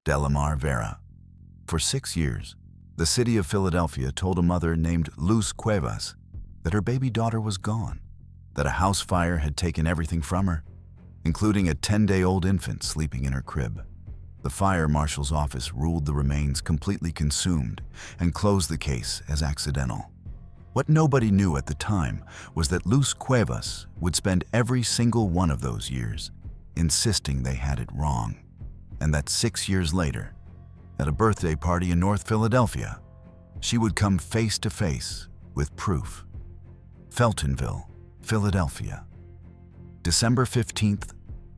Delimar Vera. For 6 years, the city of Philadelphia told a mother named Luz Cuevas that her baby daughter was gone, that a house fire had taken everything from her, including a 10-day-old infant sleeping in her crib. The fire marshal's office ruled the remains completely consumed and closed the case as accidental. What nobody knew at the time was that Luz Cuevas would spend every single one of those years insisting they had it wrong, and that 6 years later, at a birthday party in North Philadelphia, she would come face to face with proof. Feltonville, Philadelphia. December 15th,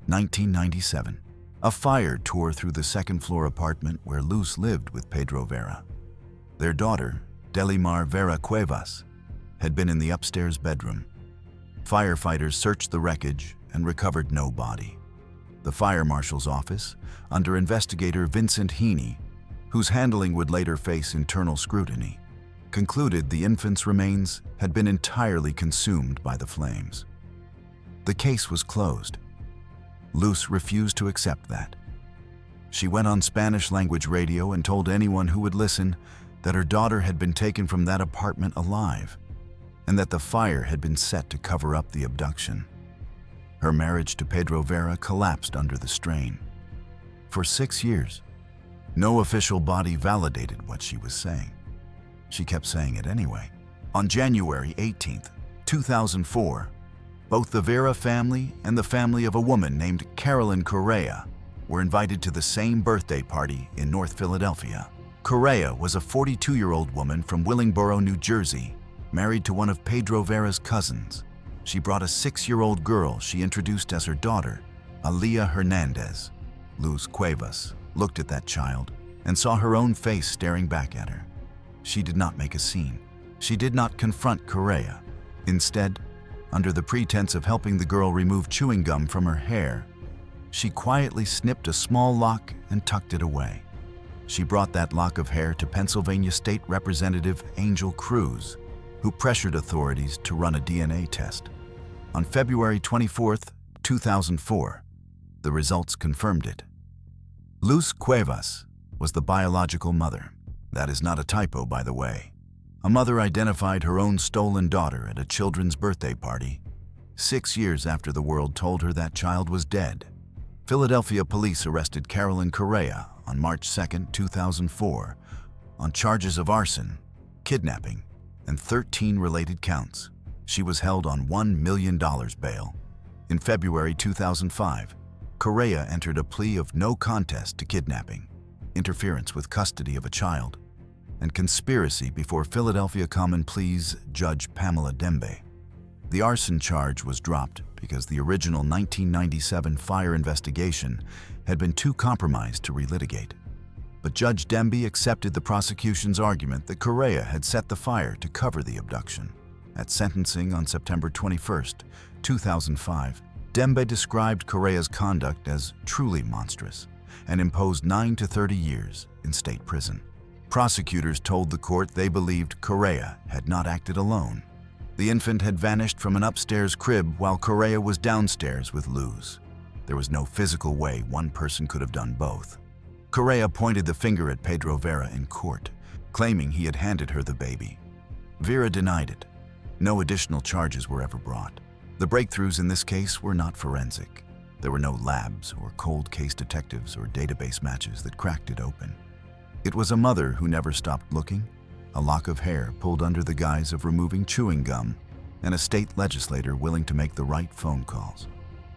1997. A fire tore through the second-floor apartment where Luz lived with Pedro Vera. Their daughter, Delimar Vera Cuevas, had been in the upstairs bedroom. Firefighters searched the wreckage and recovered no body. The fire marshal's office, under investigator Vincent Heaney, whose handling would later face internal scrutiny, concluded the infant's remains had been entirely consumed by the flames. The case was closed. Luz refused to accept that. She went on Spanish-language radio and told anyone who would listen that her daughter had been taken from that apartment alive, and that the fire had been set to cover up the abduction. Her marriage to Pedro Vera collapsed under the strain. For 6 years, no official body validated what she was saying. She kept saying it anyway. On January 18, 2004, both the Vera family and the family of a woman named Carolyn Correa were invited to the same birthday party in North Philadelphia. Correa was a 42-year-old woman from Willingboro, New Jersey, married to one of Pedro Vera's cousins. She brought a 6-year-old girl she introduced as her daughter, Aaliyah Hernandez. Luz Cuevas looked at that child and saw her own face staring back at her. She did not make a scene. She did not confront Correa. Instead, under the pretense of helping the girl remove chewing gum from her hair, she quietly snipped a small lock and tucked it away. She brought that lock of hair to Pennsylvania State Representative Angel Cruz, who pressured authorities to run a DNA test. On February 24, 2004, the results confirmed it. Luz Cuevas was the biological mother. That is not a typo, by the way. A mother identified her own stolen daughter at a children's birthday party 6 years after the world told her that child was dead. Philadelphia police arrested Carolyn Correa on March 2, 2004, on charges of arson, kidnapping, and 13 related counts. She was held on $1 million bail. In February 2005, Correa entered a plea of no contest to kidnapping, interference with custody of a child, and conspiracy before Philadelphia Common Pleas Judge Pamela Dembe. The arson charge was dropped because the original 1997 fire investigation had been too compromised to relitigate. But Judge Dembe accepted the prosecution's argument that Correa had set the fire to cover the abduction. At sentencing on September 21, 2005, Dembe described Correa's conduct as truly monstrous and imposed 9 to 30 years in state prison. Prosecutors told the court they believed Correa had not acted alone. The infant had vanished from an upstairs crib while Correa was downstairs with Luz. There was no physical way one person could have done both. Correa pointed the finger at Pedro Vera in court, claiming he had handed her the baby. Vera denied it. No additional charges were ever brought. The breakthroughs in this case were not forensic. There were no labs or cold case detectives or database matches that cracked it open. It was a mother who never stopped looking, a lock of hair pulled under the guise of removing chewing gum, and a state legislator willing to make the right phone calls.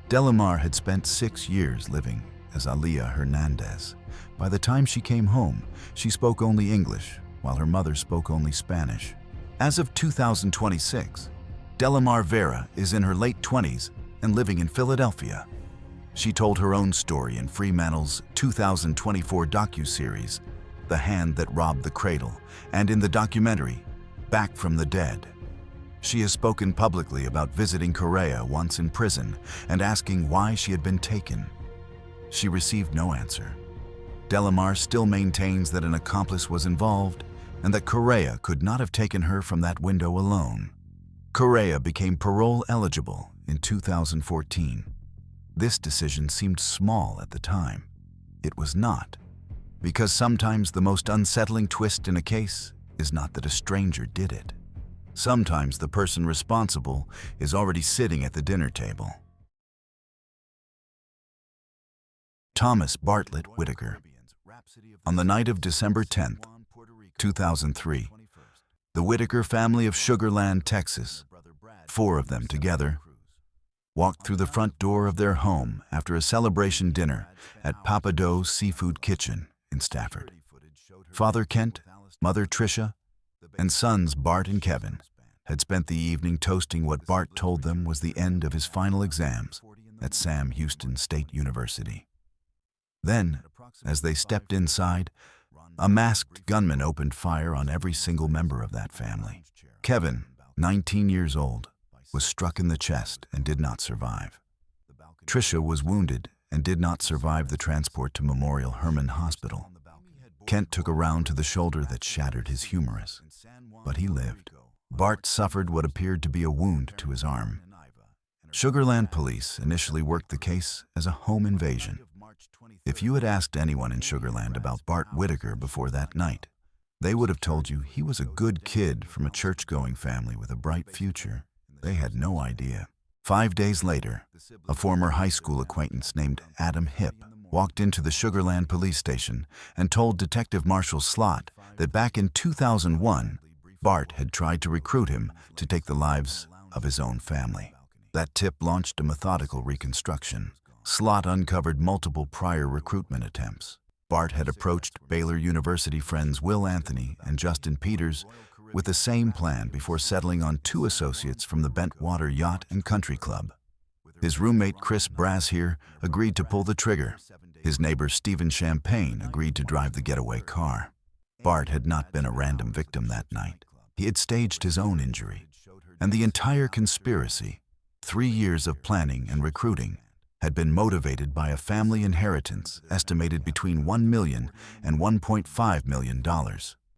Delimar had spent 6 years living as Aaliyah Hernandez. By the time she came home, she spoke only English, while her mother spoke only Spanish. As of 2026, Delimar Vera is in her late 20s and living in Philadelphia. She told her own story in Fremantle's 2024 docuseries, The Hand That Robbed the Cradle, and in the documentary, Back from the Dead. She has spoken publicly about visiting Correa once in prison and asking why she had been taken. She received no answer. Delimar still maintains that an accomplice was involved and that Correa could not have taken her from that window alone. Correa became parole eligible in 2014. This decision seemed small at the time. It was not. Because sometimes the most unsettling twist in a case is not that a stranger did it. Sometimes the person responsible is already sitting at the dinner table. Thomas Bartlett Whitaker. On the night of December 10th, 2003, the Whitaker family of Sugar Land, Texas, 4 of them together, walked through the front door of their home after a celebration dinner at Papa Do's Seafood Kitchen in Stafford. Father Kent, Mother Tricia, and sons Bart and Kevin had spent the evening toasting what Bart told them was the end of his final exams at Sam Houston State University. Then, as they stepped inside, a masked gunman opened fire on every single member of that family. Kevin, 19 years old, was struck in the chest and did not survive. Tricia was wounded and did not survive the transport to Memorial Hermann Hospital. Kent took a round to the shoulder that shattered his humerus, but he lived. Bart suffered what appeared to be a wound to his arm. Sugar Land police initially worked the case as a home invasion. If you had asked anyone in Sugar Land about Bart Whitaker before that night, they would have told you he was a good kid from a church-going family with a bright future. They had no idea. 5 days later, a former high school acquaintance named Adam Hipp walked into the Sugar Land police station and told Detective Marshall Slott that back in 2001, Bart had tried to recruit him to take the lives of his own family. That tip launched a methodical reconstruction. Slott uncovered multiple prior recruitment attempts. Bart had approached Baylor University friends Will Anthony and Justin Peters with the same plan before settling on 2 associates from the Bentwater Yacht and Country Club. His roommate Chris Brashear agreed to pull the trigger. His neighbor Stephen Champagne agreed to drive the getaway car. Bart had not been a random victim that night. He had staged his own injury. And the entire conspiracy, 3 years of planning and recruiting, had been motivated by a family inheritance estimated between $1 million and $1.5 million.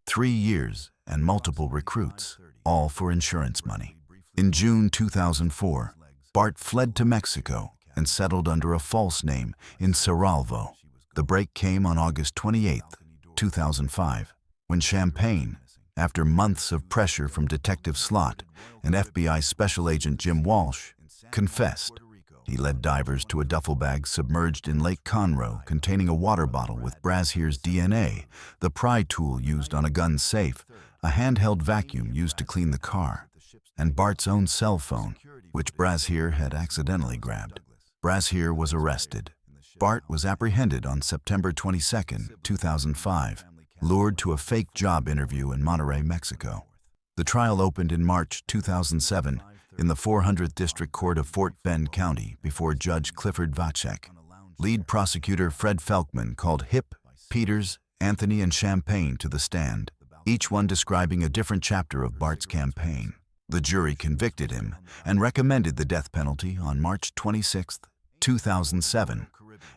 3 years and multiple recruits, all for insurance money. In June 2004, Bart fled to Mexico and settled under a false name in Cerralvo. The break came on August 28, 2005, when Champagne, after months of pressure from Detective Slott and FBI Special Agent Jim Walsh, confessed. He led divers to a duffel bag submerged in Lake Conroe containing a water bottle with Brashear's DNA, the pry tool used on a gun safe, a handheld vacuum used to clean the car, and Bart's own cell phone, which Brashear had accidentally grabbed. Brashear was arrested. Bart was apprehended on September 22, 2005, lured to a fake job interview in Monterrey, Mexico. The trial opened in March 2007 in the 400th District Court of Fort Bend County before Judge Clifford Vacek. Lead prosecutor Fred Felkman called Hipp, Peters, Anthony, and Champagne to the stand, each one describing a different chapter of Bart's campaign. The jury convicted him and recommended the death penalty on March 26, 2007,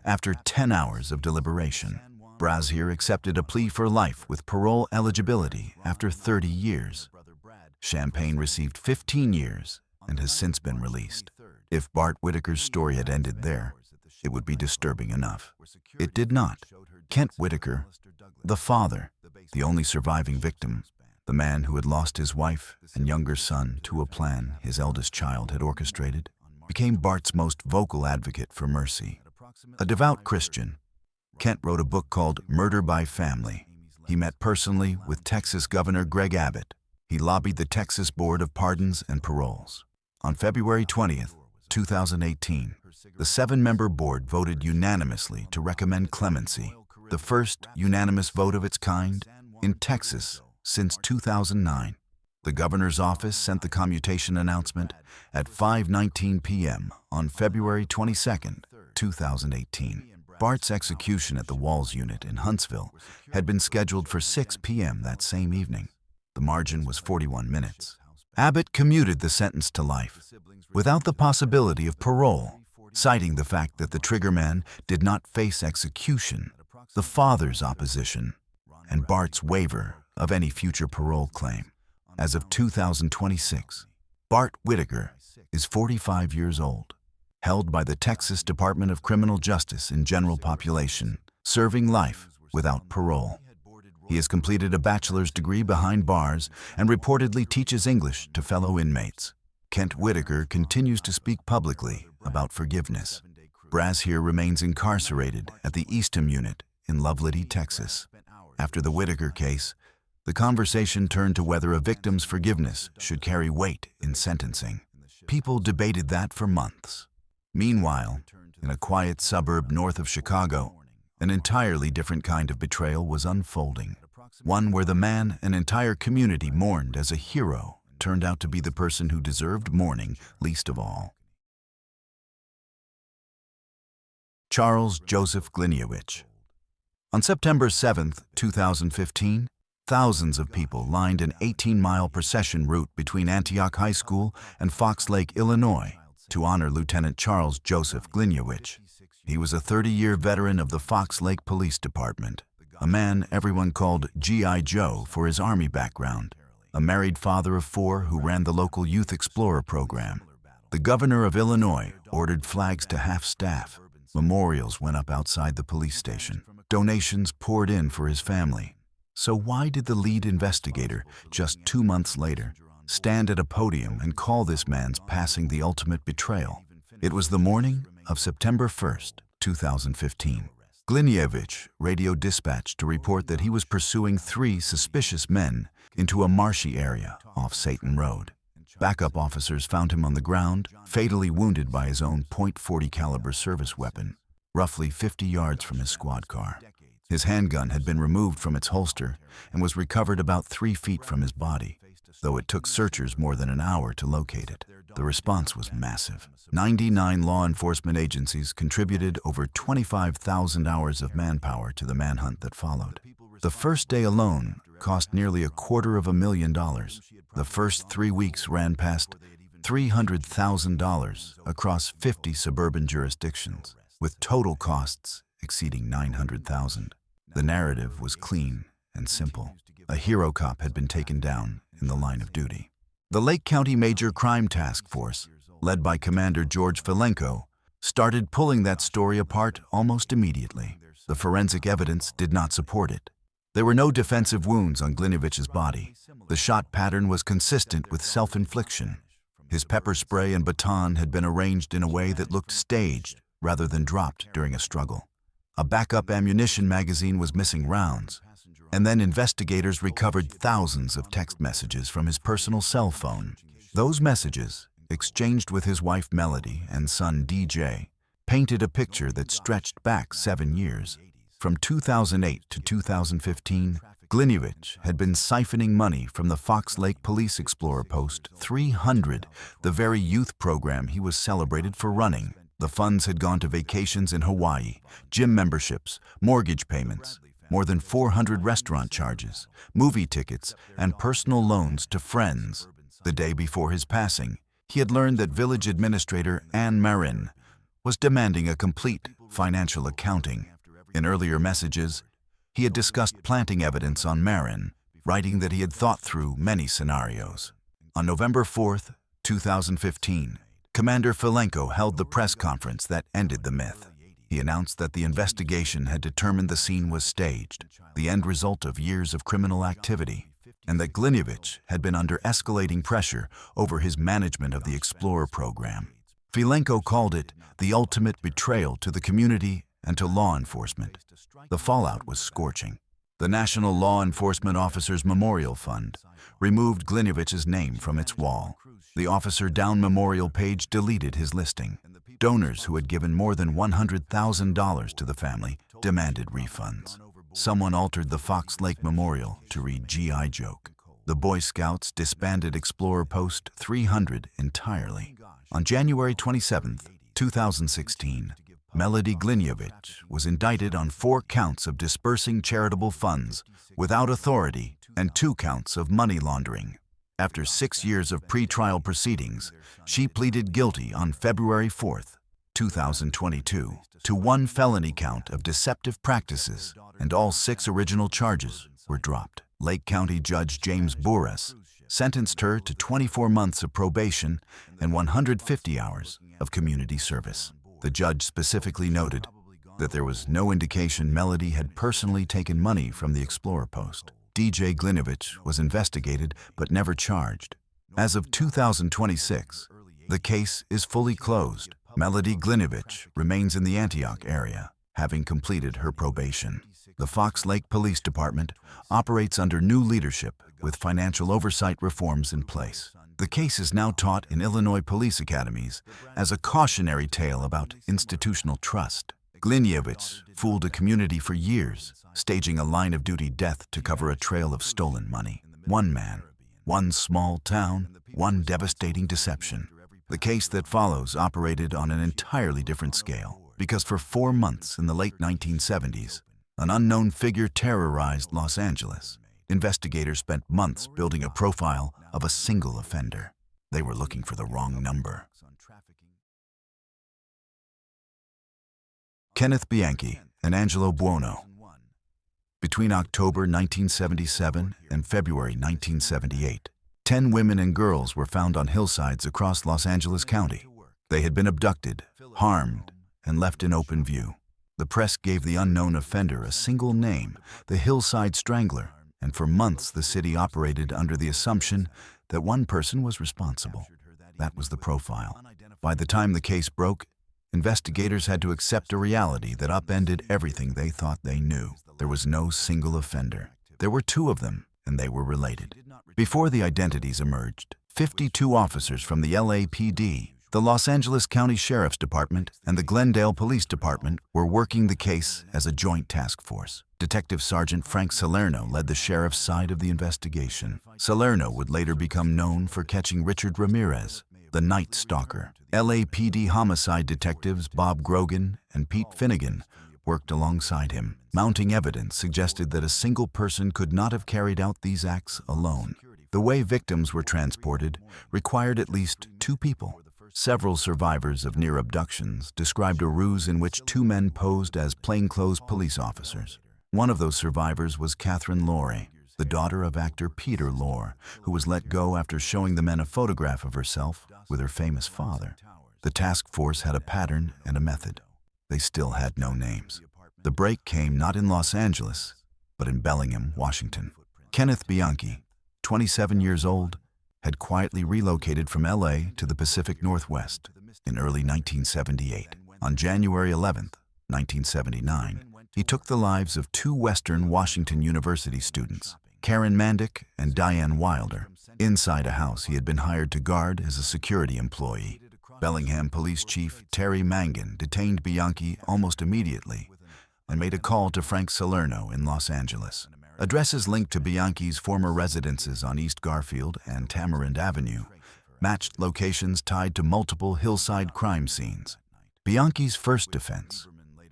after 10 hours of deliberation. Brashear accepted a plea for life with parole eligibility after 30 years. Champagne received 15 years and has since been released. If Bart Whitaker's story had ended there, it would be disturbing enough. It did not. Kent Whitaker, the father, the only surviving victim, the man who had lost his wife and younger son to a plan his eldest child had orchestrated, became Bart's most vocal advocate for mercy. A devout Christian, Kent wrote a book called Murder by Family. He met personally with Texas Governor Greg Abbott. He lobbied the Texas Board of Pardons and Paroles. On February 20, 2018, the 7-member board voted unanimously to recommend clemency, the first unanimous vote of its kind in Texas since 2009. The governor's office sent the commutation announcement at 5:19 p.m. on February 22, 2018. Bart's execution at the Walls Unit in Huntsville had been scheduled for 6 p.m. that same evening. The margin was 41 minutes. Abbott commuted the sentence to life, without the possibility of parole, citing the fact that the triggerman did not face execution, the father's opposition, and Bart's waiver of any future parole claim. As of 2026, Bart Whitaker is 45 years old, held by the Texas Department of Criminal Justice in general population, serving life without parole. He has completed a bachelor's degree behind bars and reportedly teaches English to fellow inmates. Kent Whitaker continues to speak publicly about forgiveness. Brazier remains incarcerated at the Eastham Unit in Lovelady, Texas. After the Whitaker case, the conversation turned to whether a victim's forgiveness should carry weight in sentencing. People debated that for months. Meanwhile, in a quiet suburb north of Chicago, an entirely different kind of betrayal was unfolding. One where the man an entire community mourned as a hero turned out to be the person who deserved mourning least of all. Charles Joseph Gliniewicz. On September 7, 2015, thousands of people lined an 18-mile procession route between Antioch High School and Fox Lake, Illinois, to honor Lieutenant Charles Joseph Gliniewicz. He was a 30-year veteran of the Fox Lake Police Department, a man everyone called G.I. Joe for his Army background, a married father of 4 who ran the local Youth Explorer program. The governor of Illinois ordered flags to half-staff. Memorials went up outside the police station. Donations poured in for his family. So why did the lead investigator, just 2 months later, stand at a podium and call this man's passing the ultimate betrayal? It was the morning of September 1st, 2015. Gliniewicz radio dispatched to report that he was pursuing 3 suspicious men into a marshy area off Satan Road. Backup officers found him on the ground, fatally wounded by his own .40 caliber service weapon, roughly 50 yards from his squad car. His handgun had been removed from its holster and was recovered about 3 feet from his body, though it took searchers more than an hour to locate it. The response was massive. 99 law enforcement agencies contributed over 25,000 hours of manpower to the manhunt that followed. The first day alone cost nearly $250,000. The first 3 weeks ran past $300,000 across 50 suburban jurisdictions, with total costs exceeding $900,000. The narrative was clean and simple. A hero cop had been taken down in the line of duty. The Lake County Major Crime Task Force, led by Commander George Filenko, started pulling that story apart almost immediately. The forensic evidence did not support it. There were no defensive wounds on Gliniewicz's body. The shot pattern was consistent with self-infliction. His pepper spray and baton had been arranged in a way that looked staged rather than dropped during a struggle. A backup ammunition magazine was missing rounds, and then investigators recovered thousands of text messages from his personal cell phone. Those messages, exchanged with his wife Melody and son DJ, painted a picture that stretched back 7 years. From 2008 to 2015, Gliniewicz had been siphoning money from the Fox Lake Police Explorer Post 300, the very youth program he was celebrated for running. The funds had gone to vacations in Hawaii, gym memberships, mortgage payments, more than 400 restaurant charges, movie tickets, and personal loans to friends. The day before his passing, he had learned that village administrator Anne Marin was demanding a complete financial accounting. In earlier messages, he had discussed planting evidence on Marin, writing that he had thought through many scenarios. On November 4th, 2015, Commander Filenko held the press conference that ended the myth. He announced that the investigation had determined the scene was staged, the end result of years of criminal activity, and that Gliniewicz had been under escalating pressure over his management of the Explorer program. Filenko called it the ultimate betrayal to the community and to law enforcement. The fallout was scorching. The National Law Enforcement Officers Memorial Fund removed Gliniewicz's name from its wall. The Officer Down Memorial page deleted his listing. Donors who had given more than $100,000 to the family demanded refunds. Someone altered the Fox Lake Memorial to read G.I. Joke. The Boy Scouts disbanded Explorer Post 300 entirely. On January 27, 2016, Melody Gliniewicz was indicted on 4 counts of dispersing charitable funds without authority and 2 counts of money laundering. After 6 years of pre-trial proceedings, she pleaded guilty on February 4, 2022, to 1 felony count of deceptive practices, and all 6 original charges were dropped. Lake County Judge James Burris sentenced her to 24 months of probation and 150 hours of community service. The judge specifically noted, that there was no indication Melody had personally taken money from the Explorer Post. DJ Glinovich was investigated but never charged. As of 2026, the case is fully closed. Melody Glinovich remains in the Antioch area, having completed her probation. The Fox Lake Police Department operates under new leadership with financial oversight reforms in place. The case is now taught in Illinois police academies as a cautionary tale about institutional trust. Glinovich fooled a community for years, staging a line-of-duty death to cover a trail of stolen money. One man, one small town, one devastating deception. The case that follows operated on an entirely different scale, because for 4 months in the late 1970s, an unknown figure terrorized Los Angeles. Investigators spent months building a profile of a single offender. They were looking for the wrong number. Kenneth Bianchi and Angelo Buono. Between October 1977 and February 1978, 10 women and girls were found on hillsides across Los Angeles County. They had been abducted, harmed, and left in open view. The press gave the unknown offender a single name, the Hillside Strangler, and for months the city operated under the assumption that one person was responsible. That was the profile. By the time the case broke, investigators had to accept a reality that upended everything they thought they knew. There was no single offender. There were 2 of them, and they were related. Before the identities emerged, 52 officers from the LAPD, the Los Angeles County Sheriff's Department, and the Glendale Police Department were working the case as a joint task force. Detective Sergeant Frank Salerno led the sheriff's side of the investigation. Salerno would later become known for catching Richard Ramirez, the Night Stalker. LAPD homicide detectives Bob Grogan and Pete Finnegan worked alongside him. Mounting evidence suggested that a single person could not have carried out these acts alone. The way victims were transported required at least 2 people. Several survivors of near abductions described a ruse in which 2 men posed as plainclothes police officers. One of those survivors was Catherine Lorre, the daughter of actor Peter Lorre, who was let go after showing the men a photograph of herself with her famous father. The task force had a pattern and a method. They still had no names. The break came not in Los Angeles, but in Bellingham, Washington. Kenneth Bianchi, 27 years old, had quietly relocated from LA to the Pacific Northwest in early 1978. On January 11, 1979, he took the lives of 2 Western Washington University students, Karen Mandick and Diane Wilder. Inside a house he had been hired to guard as a security employee. Bellingham Police Chief Terry Mangan detained Bianchi almost immediately and made a call to Frank Salerno in Los Angeles. Addresses linked to Bianchi's former residences on East Garfield and Tamarind Avenue matched locations tied to multiple hillside crime scenes. Bianchi's first defense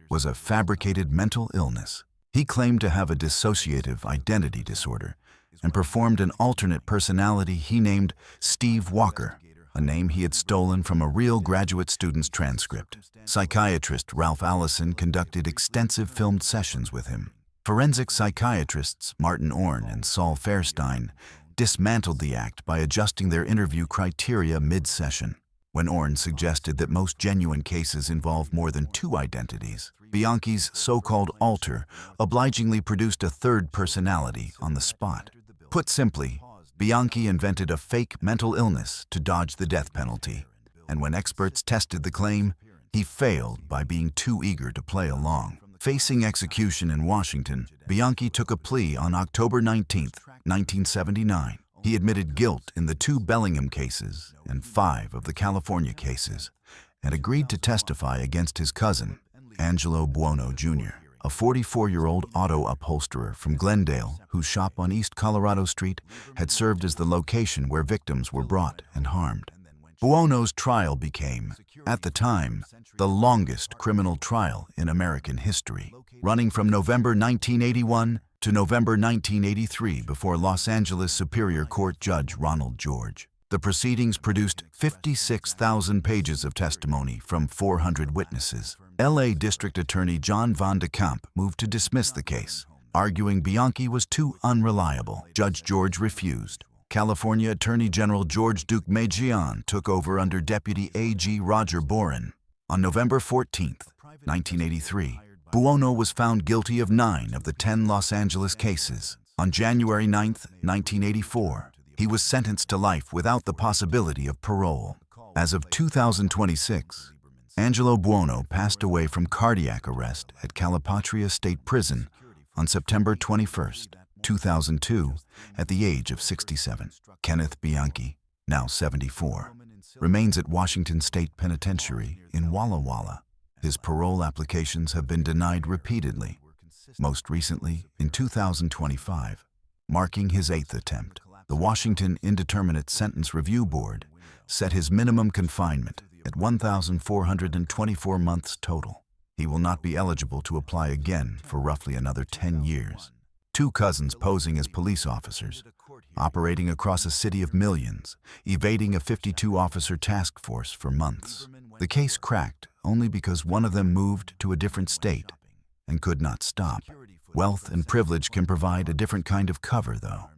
was a fabricated mental illness. He claimed to have a dissociative identity disorder and performed an alternate personality he named Steve Walker, a name he had stolen from a real graduate student's transcript. Psychiatrist Ralph Allison conducted extensive filmed sessions with him. Forensic psychiatrists Martin Orn and Saul Fairstein dismantled the act by adjusting their interview criteria mid-session. When Orn suggested that most genuine cases involve more than 2 identities, Bianchi's so-called alter obligingly produced a third personality on the spot. Put simply, Bianchi invented a fake mental illness to dodge the death penalty, and when experts tested the claim, he failed by being too eager to play along. Facing execution in Washington, Bianchi took a plea on October 19, 1979. He admitted guilt in the 2 Bellingham cases and 5 of the California cases, and agreed to testify against his cousin, Angelo Buono Jr., a 44-year-old auto upholsterer from Glendale whose shop on East Colorado Street had served as the location where victims were brought and harmed. Buono's trial became, at the time, the longest criminal trial in American history, running from November 1981 to November 1983 before Los Angeles Superior Court Judge Ronald George. The proceedings produced 56,000 pages of testimony from 400 witnesses. LA District Attorney John Von de Kamp moved to dismiss the case, arguing Bianchi was too unreliable. Judge George refused. California Attorney General George Duke Majian took over under Deputy A.G. Roger Boren. On November 14, 1983, Buono was found guilty of 9 of the 10 Los Angeles cases. On January 9, 1984, he was sentenced to life without the possibility of parole. As of 2026, Angelo Buono passed away from cardiac arrest at Calipatria State Prison on September 21, 2002, at the age of 67. Kenneth Bianchi, now 74, remains at Washington State Penitentiary in Walla Walla. His parole applications have been denied repeatedly, most recently in 2025, marking his 8th attempt. The Washington Indeterminate Sentence Review Board set his minimum confinement at 1,424 months total. He will not be eligible to apply again for roughly another 10 years. 2 cousins posing as police officers, operating across a city of millions, evading a 52-officer task force for months. The case cracked only because one of them moved to a different state and could not stop. Wealth and privilege can provide a different kind of cover, though.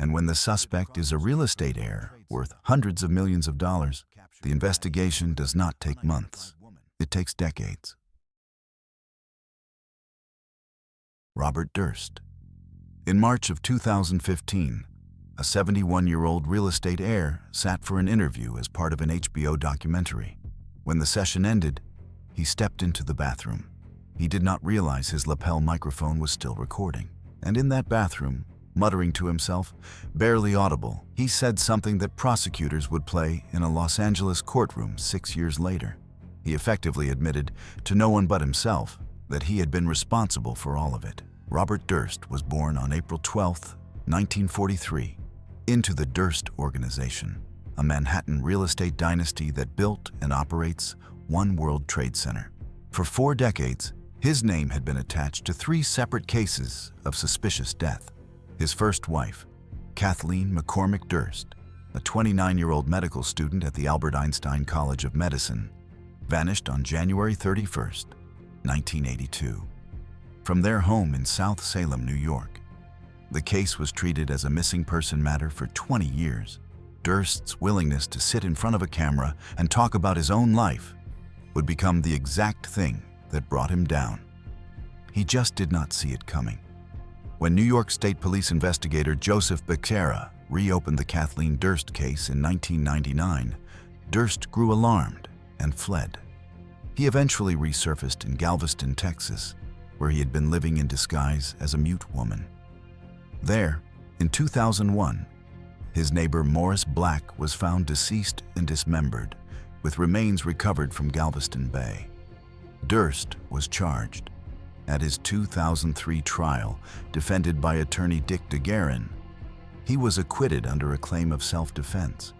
And when the suspect is a real estate heir worth hundreds of millions of dollars, the investigation does not take months. It takes decades. Robert Durst. In March of 2015, a 71-year-old real estate heir sat for an interview as part of an HBO documentary. When the session ended, he stepped into the bathroom. He did not realize his lapel microphone was still recording. And in that bathroom, muttering to himself, barely audible, he said something that prosecutors would play in a Los Angeles courtroom 6 years later. He effectively admitted to no one but himself that he had been responsible for all of it. Robert Durst was born on April 12, 1943, into the Durst Organization, a Manhattan real estate dynasty that built and operates One World Trade Center. For 4 decades, his name had been attached to 3 separate cases of suspicious death. His first wife, Kathleen McCormick Durst, a 29-year-old medical student at the Albert Einstein College of Medicine, vanished on January 31, 1982, from their home in South Salem, New York. The case was treated as a missing person matter for 20 years. Durst's willingness to sit in front of a camera and talk about his own life would become the exact thing that brought him down. He just did not see it coming. When New York State Police investigator Joseph Becerra reopened the Kathleen Durst case in 1999, Durst grew alarmed and fled. He eventually resurfaced in Galveston, Texas, where he had been living in disguise as a mute woman. There, in 2001, his neighbor Morris Black was found deceased and dismembered, with remains recovered from Galveston Bay. Durst was charged. At his 2003 trial, defended by attorney Dick DeGuerin, he was acquitted under a claim of self-defense.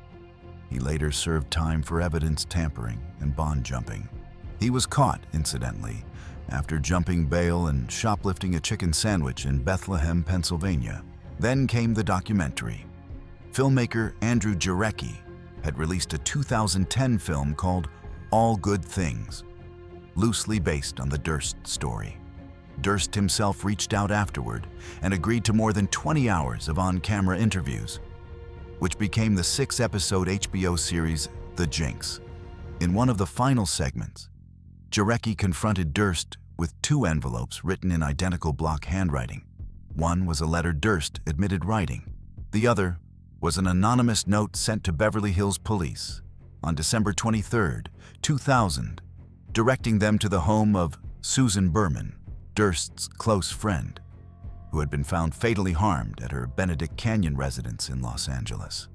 He later served time for evidence tampering and bond jumping. He was caught, incidentally, after jumping bail and shoplifting a chicken sandwich in Bethlehem, Pennsylvania. Then came the documentary. Filmmaker Andrew Jarecki had released a 2010 film called All Good Things, loosely based on the Durst story. Durst himself reached out afterward and agreed to more than 20 hours of on-camera interviews, which became the 6-episode HBO series The Jinx. In one of the final segments, Jarecki confronted Durst with 2 envelopes written in identical block handwriting. One was a letter Durst admitted writing. The other was an anonymous note sent to Beverly Hills Police on December 23, 2000, directing them to the home of Susan Berman, Durst's close friend, who had been found fatally harmed at her Benedict Canyon residence in Los Angeles.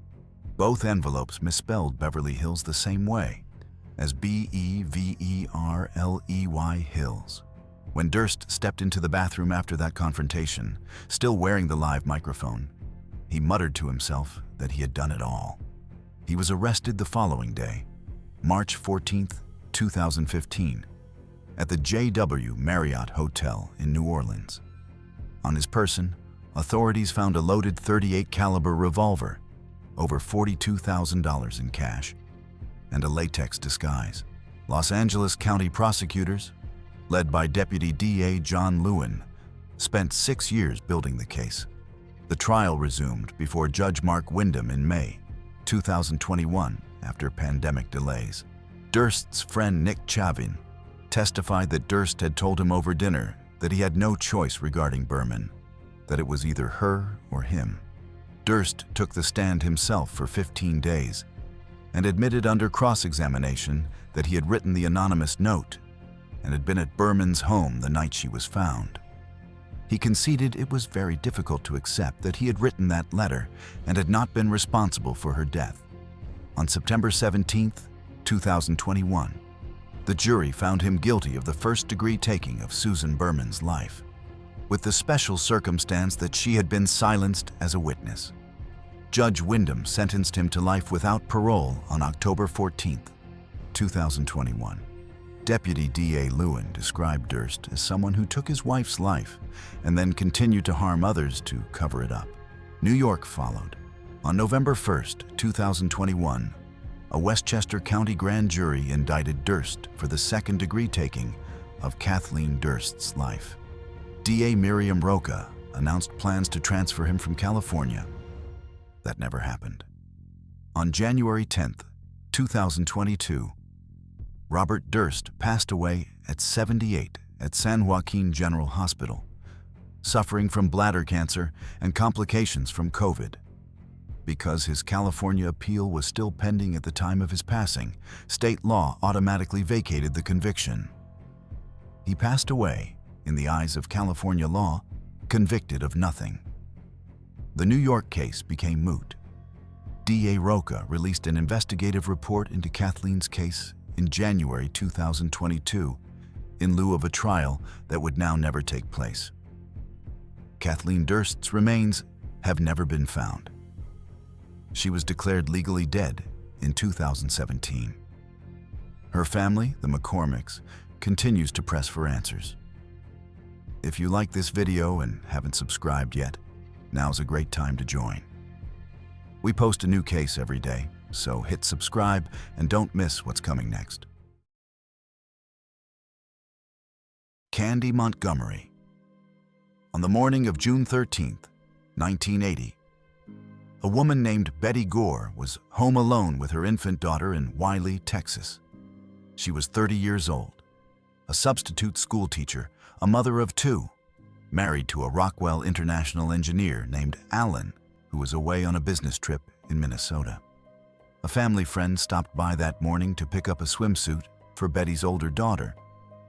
Both envelopes misspelled Beverly Hills the same way, as Beverley Hills. When Durst stepped into the bathroom after that confrontation, still wearing the live microphone, he muttered to himself that he had done it all. He was arrested the following day, March 14, 2015, at the JW Marriott Hotel in New Orleans. On his person, authorities found a loaded .38 caliber revolver, over $42,000 in cash, and a latex disguise. Los Angeles County prosecutors, led by Deputy DA John Lewin, spent 6 years building the case. The trial resumed before Judge Mark Wyndham in May 2021 after pandemic delays. Durst's friend Nick Chavin testified that Durst had told him over dinner that he had no choice regarding Berman, that it was either her or him. Durst took the stand himself for 15 days and admitted under cross-examination that he had written the anonymous note and had been at Berman's home the night she was found. He conceded it was very difficult to accept that he had written that letter and had not been responsible for her death. On September 17, 2021, the jury found him guilty of the first-degree taking of Susan Berman's life, with the special circumstance that she had been silenced as a witness. Judge Wyndham sentenced him to life without parole on October 14, 2021. Deputy D.A. Lewin described Durst as someone who took his wife's life and then continued to harm others to cover it up. New York followed. On November 1, 2021, a Westchester County grand jury indicted Durst for the second-degree taking of Kathleen Durst's life. D.A. Miriam Roca announced plans to transfer him from California. That never happened. On January 10, 2022, Robert Durst passed away at 78 at San Joaquin General Hospital, suffering from bladder cancer and complications from COVID. Because his California appeal was still pending at the time of his passing, state law automatically vacated the conviction. He passed away, in the eyes of California law, convicted of nothing. The New York case became moot. D.A. Roca released an investigative report into Kathleen's case in January 2022, in lieu of a trial that would now never take place. Kathleen Durst's remains have never been found. She was declared legally dead in 2017. Her family, the McCormicks, continues to press for answers. If you like this video and haven't subscribed yet, now's a great time to join. We post a new case every day, so hit subscribe and don't miss what's coming next. Candy Montgomery. On the morning of June 13, 1980, a woman named Betty Gore was home alone with her infant daughter in Wiley, Texas. She was 30 years old, a substitute school teacher, a mother of two, married to a Rockwell International engineer named Alan, who was away on a business trip in Minnesota. A family friend stopped by that morning to pick up a swimsuit for Betty's older daughter,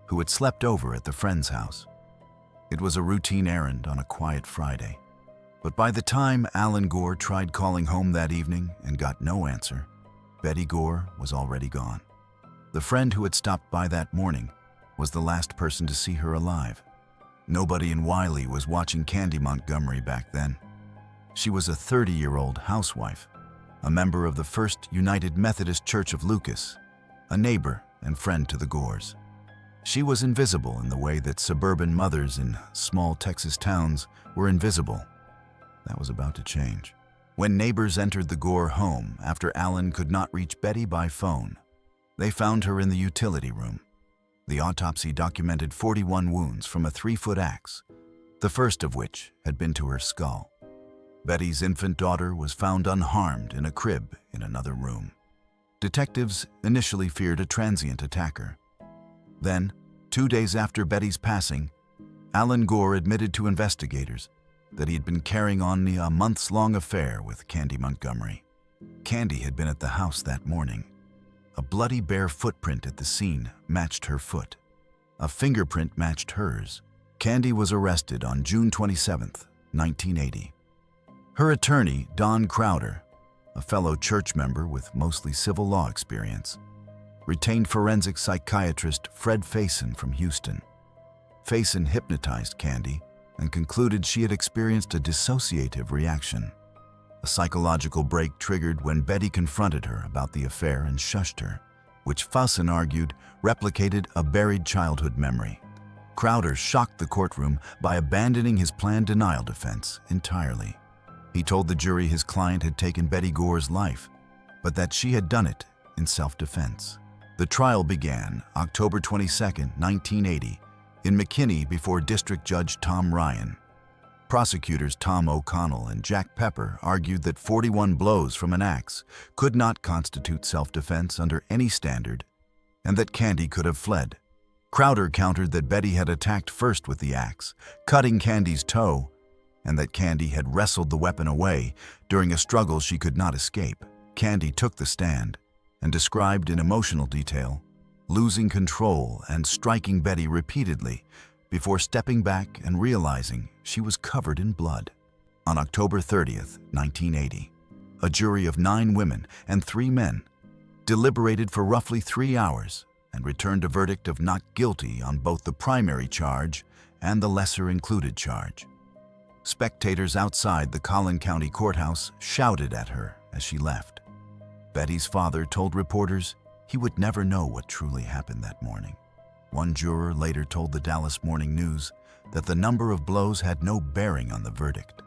who had slept over at the friend's house. It was a routine errand on a quiet Friday. But by the time Alan Gore tried calling home that evening and got no answer, Betty Gore was already gone. The friend who had stopped by that morning was the last person to see her alive. Nobody in Wiley was watching Candy Montgomery back then. She was a 30-year-old housewife, a member of the First United Methodist Church of Lucas, a neighbor and friend to the Gores. She was invisible in the way that suburban mothers in small Texas towns were invisible. That was about to change. When neighbors entered the Gore home after Alan could not reach Betty by phone, they found her in the utility room. The autopsy documented 41 wounds from a 3-foot axe, the first of which had been to her skull. Betty's infant daughter was found unharmed in a crib in another room. Detectives initially feared a transient attacker. Then, 2 days after Betty's passing, Alan Gore admitted to investigators that he had been carrying on a months-long affair with Candy Montgomery. Candy had been at the house that morning. A bloody bare footprint at the scene matched her foot. A fingerprint matched hers. Candy was arrested on June 27, 1980. Her attorney, Don Crowder, a fellow church member with mostly civil law experience, retained forensic psychiatrist Fred Faison from Houston. Faison hypnotized Candy and concluded she had experienced a dissociative reaction. A psychological break triggered when Betty confronted her about the affair and shushed her, which Faison argued replicated a buried childhood memory. Crowder shocked the courtroom by abandoning his planned denial defense entirely. He told the jury his client had taken Betty Gore's life, but that she had done it in self-defense. The trial began October 22, 1980, in McKinney before District Judge Tom Ryan. Prosecutors Tom O'Connell and Jack Pepper argued that 41 blows from an axe could not constitute self-defense under any standard, and that Candy could have fled. Crowder countered that Betty had attacked first with the axe, cutting Candy's toe, and that Candy had wrestled the weapon away during a struggle she could not escape. Candy took the stand and described in emotional detail losing control and striking Betty repeatedly before stepping back and realizing she was covered in blood. On October 30th, 1980, a jury of 9 women and 3 men deliberated for roughly 3 hours and returned a verdict of not guilty on both the primary charge and the lesser included charge. Spectators outside the Collin County Courthouse shouted at her as she left. Betty's father told reporters he would never know what truly happened that morning. One juror later told the Dallas Morning News that the number of blows had no bearing on the verdict,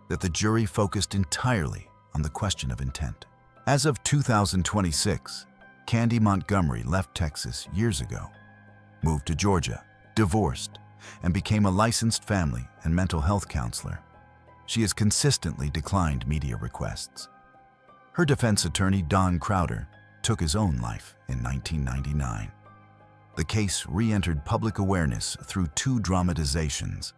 that the jury focused entirely on the question of intent. As of 2026, Candy Montgomery left Texas years ago, moved to Georgia, divorced, and became a licensed family and mental health counselor. She has consistently declined media requests. Her defense attorney, Don Crowder, took his own life in 1999. The case re-entered public awareness through 2 dramatizations: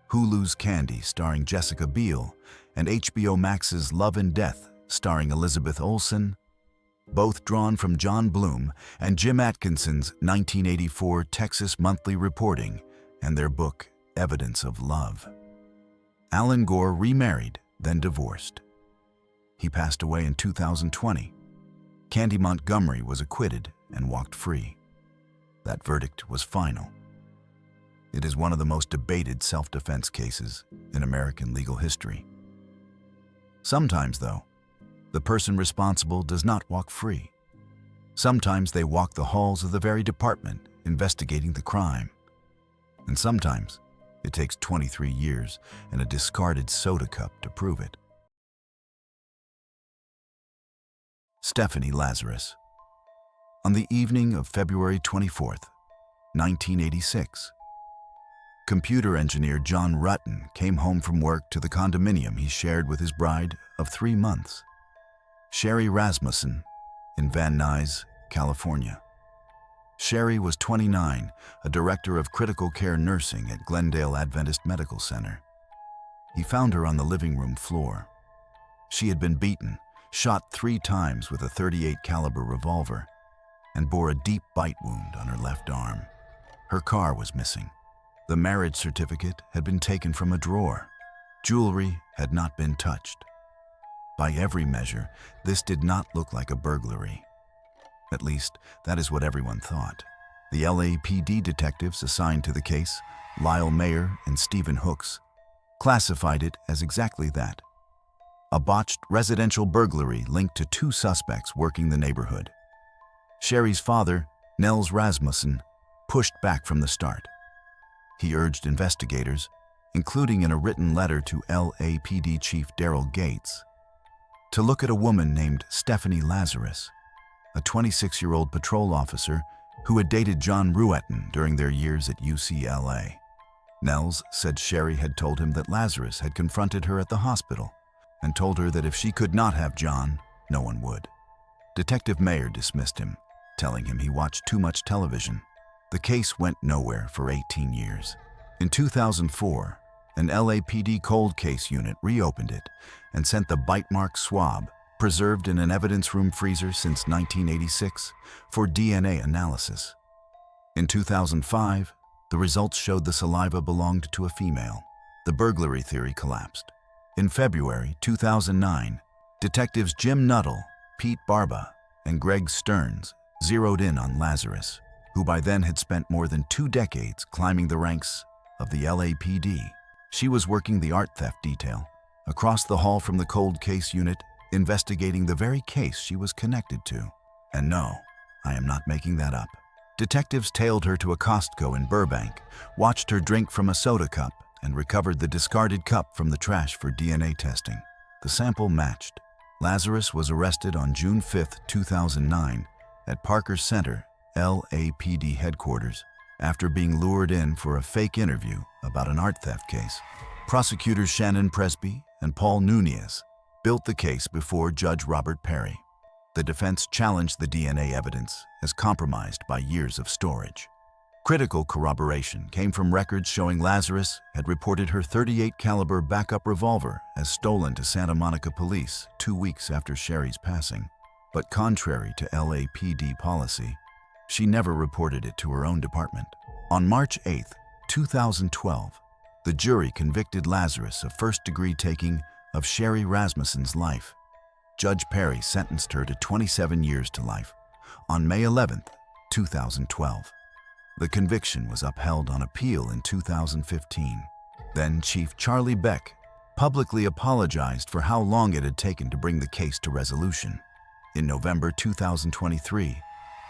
Hulu's Candy, starring Jessica Biel, and HBO Max's Love and Death, starring Elizabeth Olsen, both drawn from John Bloom and Jim Atkinson's 1984 Texas Monthly reporting and their book, Evidence of Love. Alan Gore remarried, then divorced. He passed away in 2020. Candy Montgomery was acquitted and walked free. That verdict was final. It is one of the most debated self-defense cases in American legal history. Sometimes, though, the person responsible does not walk free. Sometimes they walk the halls of the very department investigating the crime. And sometimes it takes 23 years and a discarded soda cup to prove it. Stephanie Lazarus. On the evening of February 24th, 1986, computer engineer John Rutten came home from work to the condominium he shared with his bride of 3 months, Sherry Rasmussen, in Van Nuys, California. Sherry was 29, a director of critical care nursing at Glendale Adventist Medical Center. He found her on the living room floor. She had been beaten, shot 3 times with a .38 caliber revolver, and bore a deep bite wound on her left arm. Her car was missing. The marriage certificate had been taken from a drawer. Jewelry had not been touched. By every measure, this did not look like a burglary. At least, that is what everyone thought. The LAPD detectives assigned to the case, Lyle Mayer and Stephen Hooks, classified it as exactly that: a botched residential burglary linked to 2 suspects working the neighborhood. Sherry's father, Nels Rasmussen, pushed back from the start. He urged investigators, including in a written letter to LAPD Chief Daryl Gates, to look at a woman named Stephanie Lazarus, a 26-year-old patrol officer who had dated John Ruetten during their years at UCLA. Nels said Sherry had told him that Lazarus had confronted her at the hospital and told her that if she could not have John, no one would. Detective Mayer dismissed him, telling him he watched too much television. The case went nowhere for 18 years. In 2004, an LAPD cold case unit reopened it and sent the bite mark swab, preserved in an evidence room freezer since 1986, for DNA analysis. In 2005, the results showed the saliva belonged to a female. The burglary theory collapsed. In February 2009, detectives Jim Nuttall, Pete Barba, and Greg Stearns zeroed in on Lazarus, who by then had spent more than 2 decades climbing the ranks of the LAPD. She was working the art theft detail across the hall from the cold case unit, investigating the very case she was connected to. And no, I am not making that up. Detectives tailed her to a Costco in Burbank, watched her drink from a soda cup, and recovered the discarded cup from the trash for DNA testing. The sample matched. Lazarus was arrested on June 5, 2009, at Parker Center, LAPD headquarters, after being lured in for a fake interview about an art theft case. Prosecutors Shannon Presby and Paul Nunez built the case before Judge Robert Perry. The defense challenged the DNA evidence as compromised by years of storage. Critical corroboration came from records showing Lazarus had reported her .38 caliber backup revolver as stolen to Santa Monica police 2 weeks after Sherry's passing. But contrary to LAPD policy, she never reported it to her own department. On March 8, 2012, the jury convicted Lazarus of first-degree taking of Sherry Rasmussen's life. Judge Perry sentenced her to 27 years to life on May 11, 2012. The conviction was upheld on appeal in 2015. Then Chief Charlie Beck publicly apologized for how long it had taken to bring the case to resolution. In November 2023,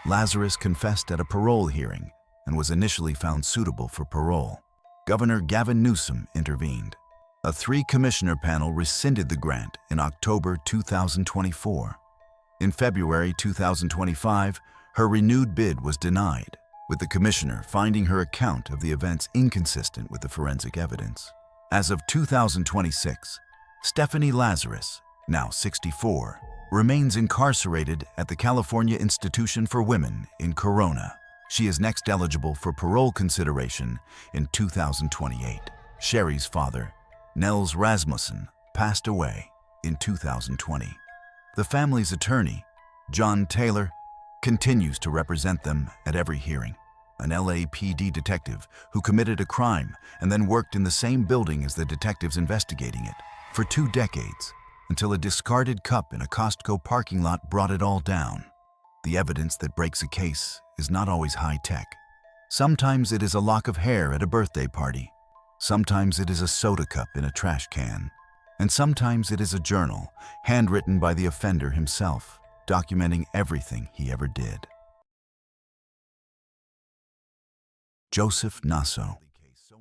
Lazarus confessed at a parole hearing and was initially found suitable for parole. Governor Gavin Newsom intervened. A 3-commissioner panel rescinded the grant in October 2024. In February 2025, her renewed bid was denied, with the commissioner finding her account of the events inconsistent with the forensic evidence. As of 2026, Stephanie Lazarus, now 64, remains incarcerated at the California Institution for Women in Corona. She is next eligible for parole consideration in 2028. Sherry's father, Nels Rasmussen, passed away in 2020. The family's attorney, John Taylor, continues to represent them at every hearing. An LAPD detective who committed a crime and then worked in the same building as the detectives investigating it for 2 decades, until a discarded cup in a Costco parking lot brought it all down. The evidence that breaks a case is not always high-tech. Sometimes it is a lock of hair at a birthday party. Sometimes it is a soda cup in a trash can. And sometimes it is a journal, handwritten by the offender himself, documenting everything he ever did. Joseph Nasso.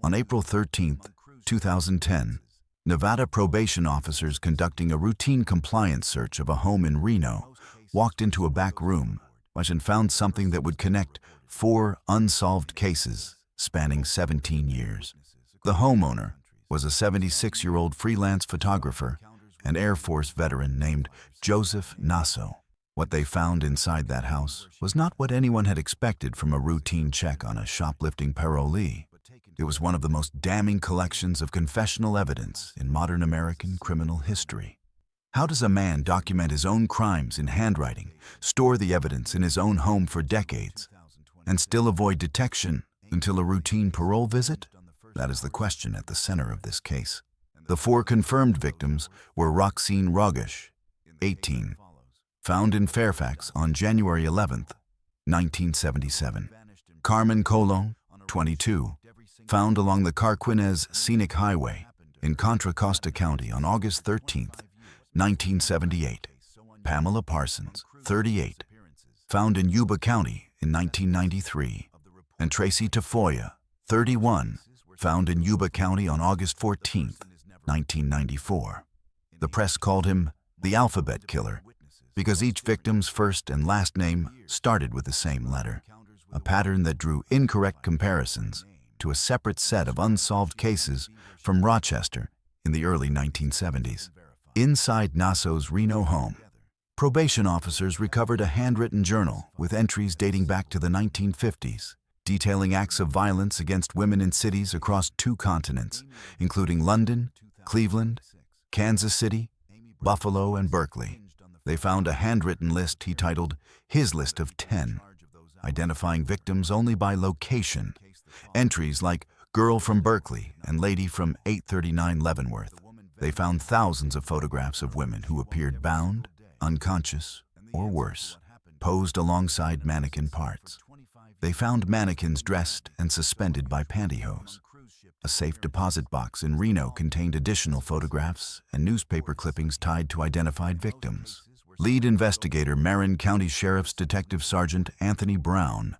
On April 13, 2010, Nevada probation officers conducting a routine compliance search of a home in Reno walked into a back room and found something that would connect 4 unsolved cases spanning 17 years. The homeowner was a 76-year-old freelance photographer and Air Force veteran named Joseph Nasso. What they found inside that house was not what anyone had expected from a routine check on a shoplifting parolee. It was one of the most damning collections of confessional evidence in modern American criminal history. How does a man document his own crimes in handwriting, store the evidence in his own home for decades, and still avoid detection until a routine parole visit? That is the question at the center of this case. The 4 confirmed victims were Roxine Rogish, 18, found in Fairfax on January 11, 1977. Carmen Colon, 22, found along the Carquinez Scenic Highway in Contra Costa County on August 13, 1978. Pamela Parsons, 38, found in Yuba County in 1993. And Tracy Tafoya, 31, found in Yuba County on August 14, 1994. The press called him the Alphabet Killer because each victim's first and last name started with the same letter, a pattern that drew incorrect comparisons to a separate set of unsolved cases from Rochester in the early 1970s. Inside Nasso's Reno home, probation officers recovered a handwritten journal with entries dating back to the 1950s, detailing acts of violence against women in cities across 2 continents, including London, Cleveland, Kansas City, Buffalo, and Berkeley. They found a handwritten list he titled His List of 10, identifying victims only by location. Entries like Girl from Berkeley and Lady from 839 Leavenworth. They found thousands of photographs of women who appeared bound, unconscious, or worse, posed alongside mannequin parts. They found mannequins dressed and suspended by pantyhose. A safe deposit box in Reno contained additional photographs and newspaper clippings tied to identified victims. Lead investigator Marin County Sheriff's Detective Sergeant Anthony Brown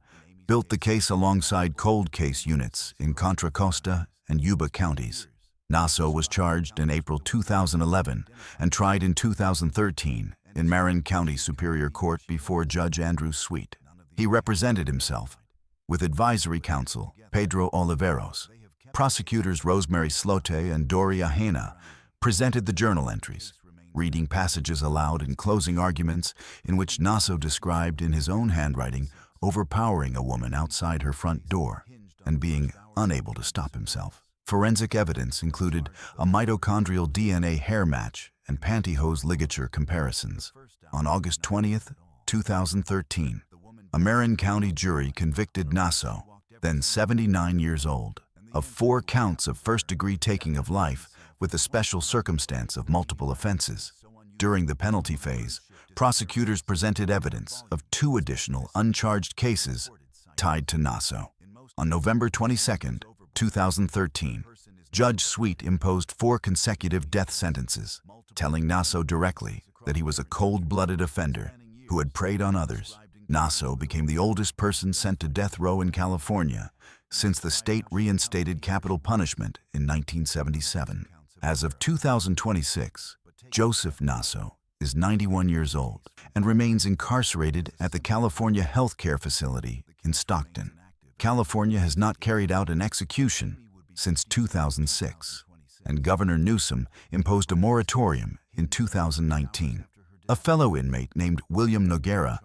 built the case alongside cold case units in Contra Costa and Yuba counties. Nasso was charged in April 2011 and tried in 2013 in Marin County Superior Court before Judge Andrew Sweet. He represented himself with advisory counsel Pedro Oliveros. Prosecutors Rosemary Slote and Doria Hena presented the journal entries, reading passages aloud in closing arguments in which Nasso described in his own handwriting overpowering a woman outside her front door and being unable to stop himself. Forensic evidence included a mitochondrial DNA hair match and pantyhose ligature comparisons. On August 20th, 2013, a Marin County jury convicted Naso, then 79 years old, of 4 counts of first-degree taking of life with the special circumstance of multiple offenses. During the penalty phase, prosecutors presented evidence of 2 additional uncharged cases tied to Naso. On November 22, 2013, Judge Sweet imposed 4 consecutive death sentences, telling Naso directly that he was a cold-blooded offender who had preyed on others. Naso became the oldest person sent to death row in California since the state reinstated capital punishment in 1977. As of 2026, Joseph Naso is 91 years old and remains incarcerated at the California Health Care Facility in Stockton. California has not carried out an execution since 2006, and Governor Newsom imposed a moratorium in 2019. A fellow inmate named William Noguera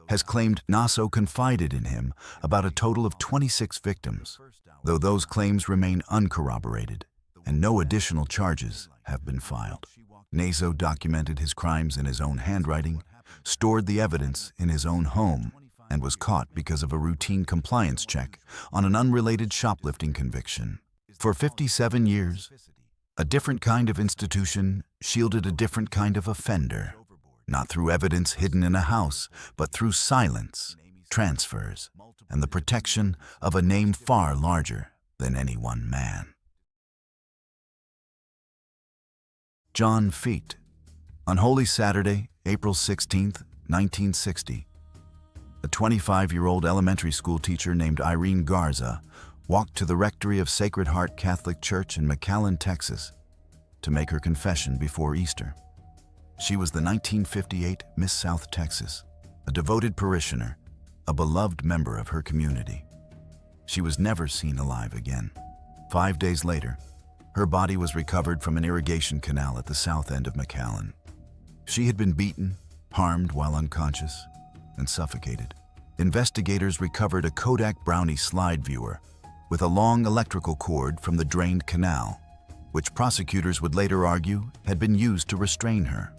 has claimed Naso confided in him about a total of 26 victims, though those claims remain uncorroborated and no additional charges have been filed. Naso documented his crimes in his own handwriting, stored the evidence in his own home, and was caught because of a routine compliance check on an unrelated shoplifting conviction. For 57 years, a different kind of institution shielded a different kind of offender, not through evidence hidden in a house, but through silence, transfers, and the protection of a name far larger than any one man. John Feet. On Holy Saturday, April 16, 1960, a 25-year-old elementary school teacher named Irene Garza walked to the rectory of Sacred Heart Catholic Church in McAllen, Texas, to make her confession before Easter. She was the 1958 Miss South Texas, a devoted parishioner, a beloved member of her community. She was never seen alive again. 5 days later, her body was recovered from an irrigation canal at the south end of McAllen. She had been beaten, harmed while unconscious, and suffocated. Investigators recovered a Kodak Brownie slide viewer with a long electrical cord from the drained canal, which prosecutors would later argue had been used to restrain her.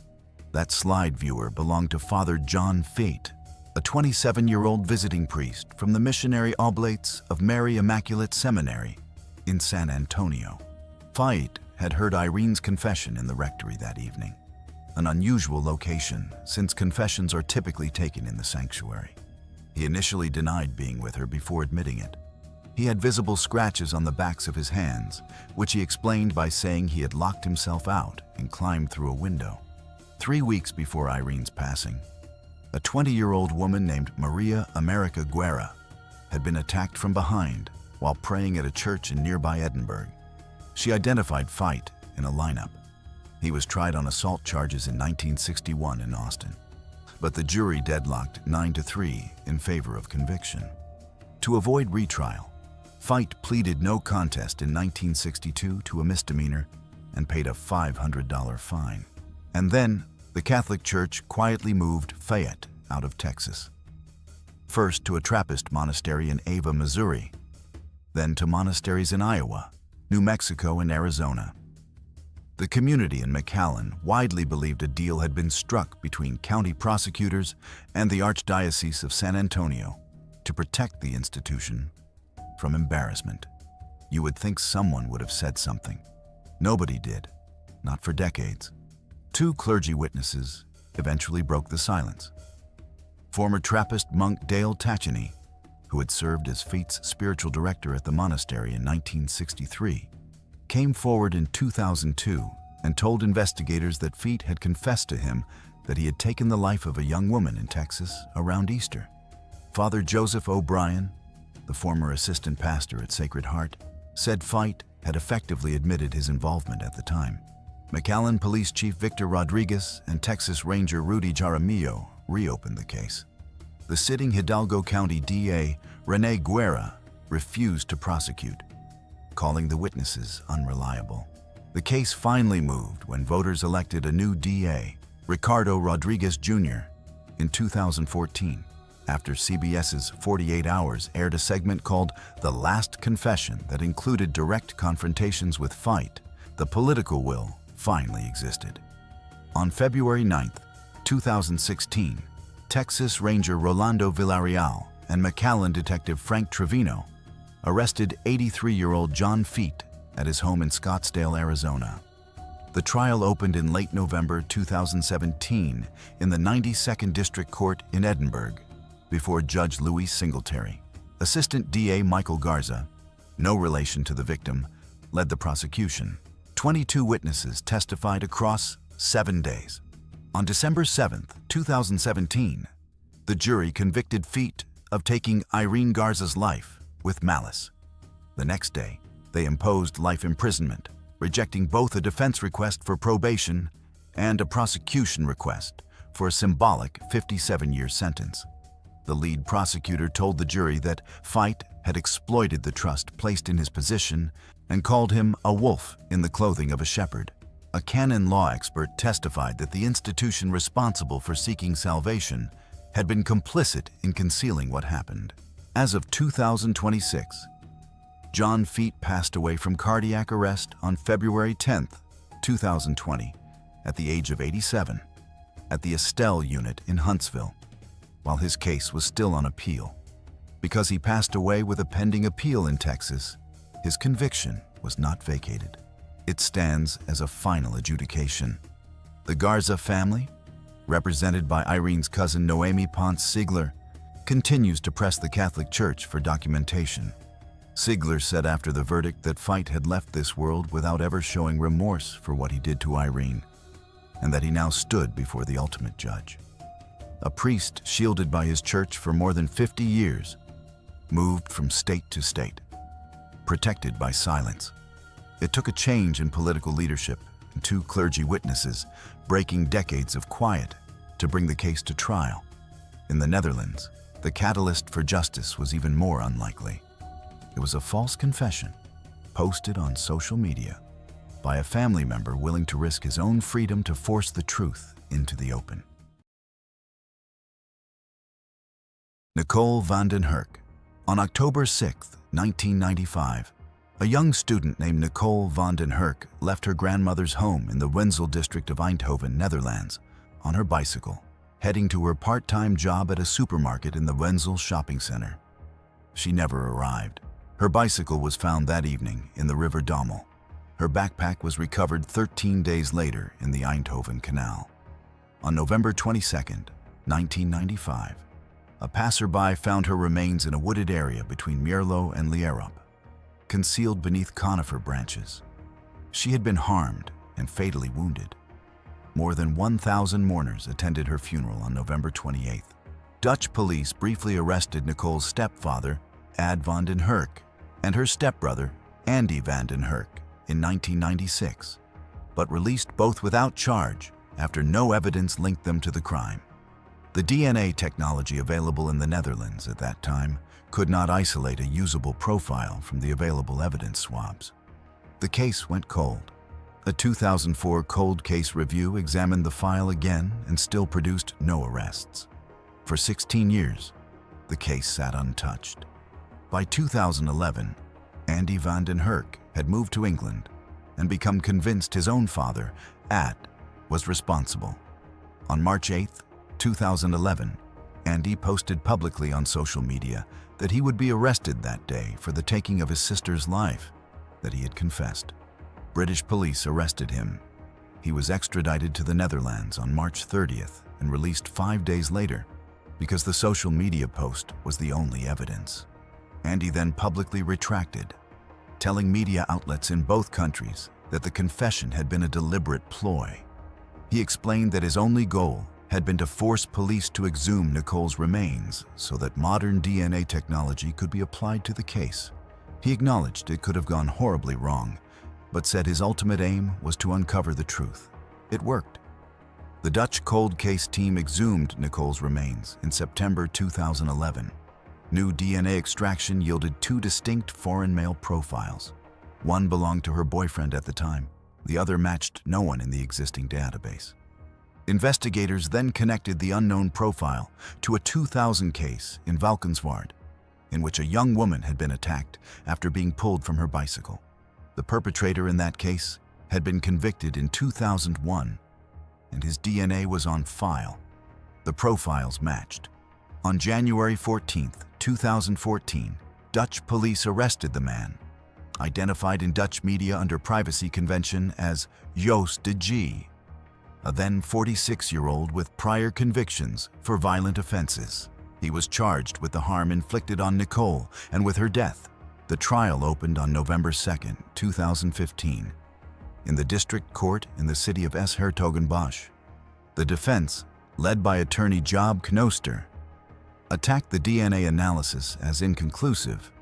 That slide viewer belonged to Father John Feet, a 27-year-old visiting priest from the Missionary Oblates of Mary Immaculate Seminary in San Antonio. Feet had heard Irene's confession in the rectory that evening, an unusual location since confessions are typically taken in the sanctuary. He initially denied being with her before admitting it. He had visible scratches on the backs of his hands, which he explained by saying he had locked himself out and climbed through a window. 3 weeks before Irene's passing, a 20-year-old woman named Maria America Guerra had been attacked from behind while praying at a church in nearby Edinburgh. She identified Feet in a lineup. He was tried on assault charges in 1961 in Austin, but the jury deadlocked 9-3 in favor of conviction. To avoid retrial, Feet pleaded no contest in 1962 to a misdemeanor and paid a $500 fine. And then, the Catholic Church quietly moved Feet out of Texas. First to a Trappist monastery in Ava, Missouri, then to monasteries in Iowa, New Mexico, and Arizona. The community in McAllen widely believed a deal had been struck between county prosecutors and the Archdiocese of San Antonio to protect the institution from embarrassment. You would think someone would have said something. Nobody did, not for decades. 2 clergy witnesses eventually broke the silence. Former Trappist monk Dale Tacheny, who had served as Feet's spiritual director at the monastery in 1963, came forward in 2002 and told investigators that Feet had confessed to him that he had taken the life of a young woman in Texas around Easter. Father Joseph O'Brien, the former assistant pastor at Sacred Heart, said Feet had effectively admitted his involvement at the time. McAllen Police Chief Victor Rodriguez and Texas Ranger Rudy Jaramillo reopened the case. The sitting Hidalgo County DA, Rene Guerra, refused to prosecute, calling the witnesses unreliable. The case finally moved when voters elected a new DA, Ricardo Rodriguez Jr., in 2014. after CBS's 48 Hours aired a segment called The Last Confession that included direct confrontations with Fight, the political will finally existed. On February 9, 2016, Texas Ranger Rolando Villarreal and McAllen detective Frank Trevino arrested 83-year-old John Feet at his home in Scottsdale, Arizona. The trial opened in late November 2017 in the 92nd District Court in Edinburgh before Judge Louis Singletary. Assistant DA Michael Garza, no relation to the victim, led the prosecution. 22 witnesses testified across 7 days. On December 7, 2017, the jury convicted Feet of taking Irene Garza's life with malice. The next day, they imposed life imprisonment, rejecting both a defense request for probation and a prosecution request for a symbolic 57-year sentence. The lead prosecutor told the jury that Fight had exploited the trust placed in his position and called him a wolf in the clothing of a shepherd. A canon law expert testified that the institution responsible for seeking salvation had been complicit in concealing what happened. As of 2026, John Feet passed away from cardiac arrest on February 10, 2020, at the age of 87, at the Estelle unit in Huntsville, while his case was still on appeal. Because he passed away with a pending appeal in Texas, his conviction was not vacated. It stands as a final adjudication. The Garza family, represented by Irene's cousin Noemi Ponce Sigler, continues to press the Catholic Church for documentation. Sigler said after the verdict that Fight had left this world without ever showing remorse for what he did to Irene, and that he now stood before the ultimate judge. A priest shielded by his church for more than 50 years, moved from state to state, protected by silence. It took a change in political leadership and 2 clergy witnesses breaking decades of quiet to bring the case to trial. In the Netherlands, the catalyst for justice was even more unlikely. It was a false confession posted on social media by a family member willing to risk his own freedom to force the truth into the open. Nicole van den Hurk. On October 6, 1995, a young student named Nicole van den Hurk left her grandmother's home in the Wenzel district of Eindhoven, Netherlands, on her bicycle, heading to her part-time job at a supermarket in the Wenzel shopping center. She never arrived. Her bicycle was found that evening in the River Dommel. Her backpack was recovered 13 days later in the Eindhoven Canal. On November 22, 1995, a passerby found her remains in a wooded area between Mierlo and Lierop, concealed beneath conifer branches. She had been harmed and fatally wounded. More than 1,000 mourners attended her funeral on November 28. Dutch police briefly arrested Nicole's stepfather, Ad van den Hurk, and her stepbrother, Andy van den Hurk, in 1996, but released both without charge after no evidence linked them to the crime. The DNA technology available in the Netherlands at that time could not isolate a usable profile from the available evidence swabs. The case went cold. A 2004 cold case review examined the file again and still produced no arrests. For 16 years, the case sat untouched. By 2011, Andy van den Hurk had moved to England and become convinced his own father, Ad, was responsible. On March 8, 2011, Andy posted publicly on social media that he would be arrested that day for the taking of his sister's life, that he had confessed. British police arrested him. He was extradited to the Netherlands on March 30th and released 5 days later because the social media post was the only evidence. Andy then publicly retracted, telling media outlets in both countries that the confession had been a deliberate ploy. He explained that his only goal had been to force police to exhume Nicole's remains so that modern DNA technology could be applied to the case. He acknowledged it could have gone horribly wrong, but said his ultimate aim was to uncover the truth. It worked. The Dutch cold case team exhumed Nicole's remains in September 2011. New DNA extraction yielded 2 distinct foreign male profiles. One belonged to her boyfriend at the time. The other matched no one in the existing database. Investigators then connected the unknown profile to a 2000 case in Valkenswaard, in which a young woman had been attacked after being pulled from her bicycle. The perpetrator in that case had been convicted in 2001, and his DNA was on file. The profiles matched. On January 14, 2014, Dutch police arrested the man, identified in Dutch media under privacy convention as Joost de G, a then 46-year-old with prior convictions for violent offenses. He was charged with the harm inflicted on Nicole and with her death. The trial opened on November 2, 2015, in the district court in the city of S.Hertogenbosch. The defense, led by attorney Job Knoster, attacked the DNA analysis as inconclusive,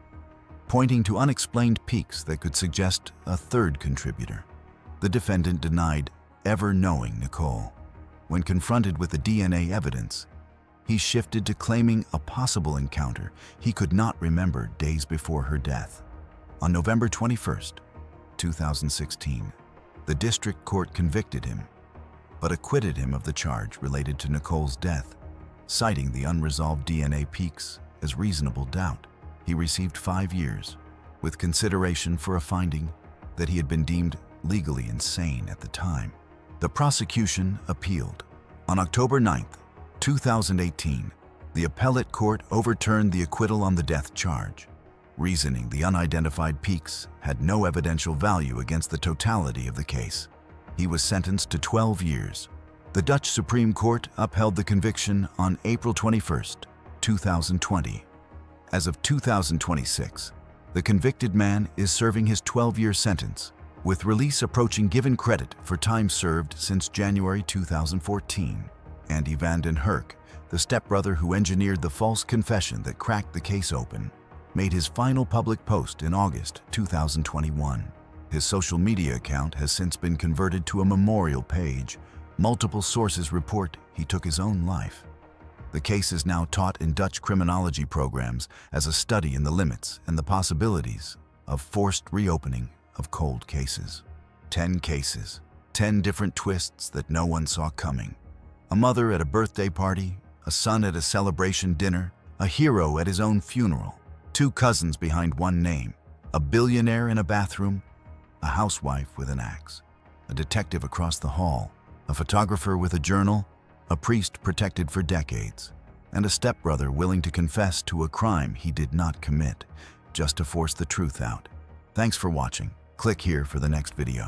pointing to unexplained peaks that could suggest a third contributor. The defendant denied ever knowing Nicole. When confronted with the DNA evidence, he shifted to claiming a possible encounter he could not remember days before her death. On November 21, 2016, the district court convicted him, but acquitted him of the charge related to Nicole's death, citing the unresolved DNA peaks as reasonable doubt. He received 5 years, with consideration for a finding that he had been deemed legally insane at the time. The prosecution appealed. On October 9, 2018, the appellate court overturned the acquittal on the death charge, reasoning the unidentified peaks had no evidential value against the totality of the case. He was sentenced to 12 years. The Dutch Supreme Court upheld the conviction on April 21, 2020. As of 2026, the convicted man is serving his 12-year sentence, with release approaching given credit for time served since January 2014. Andy van den Herk, the stepbrother who engineered the false confession that cracked the case open, made his final public post in August 2021. His social media account has since been converted to a memorial page. Multiple sources report he took his own life. The case is now taught in Dutch criminology programs as a study in the limits and the possibilities of forced reopening of cold cases. 10 cases, 10 different twists that no one saw coming. A mother at a birthday party, a son at a celebration dinner, a hero at his own funeral, 2 cousins behind one name, a billionaire in a bathroom, a housewife with an axe, a detective across the hall, a photographer with a journal, a priest protected for decades, and a stepbrother willing to confess to a crime he did not commit, just to force the truth out. Thanks for watching. Click here for the next video.